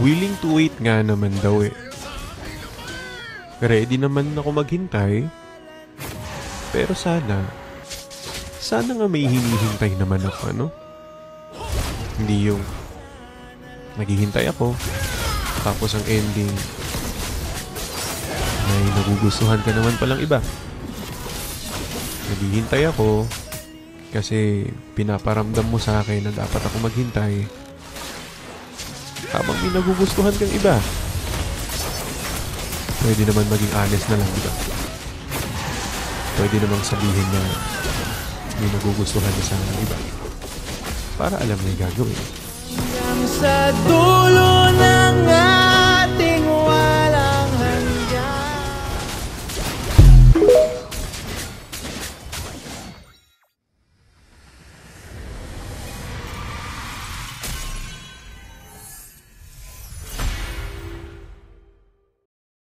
Willing to wait nga naman daw eh. Ready naman ako maghintay. Pero sana nga may hinihintay naman ako, ano? Hindi yung naghihintay ako, tapos ang ending, may nagugustuhan ka naman palang iba. Naghihintay ako, kasi pinaparamdam mo sa akin na dapat ako maghintay, habang may nagugustuhan kang iba. Pwede naman maging honest na lang, diba? Pwede namang sabihin na may nagugustuhan niya sa iba, para alam na yung gagawin. Sa dulo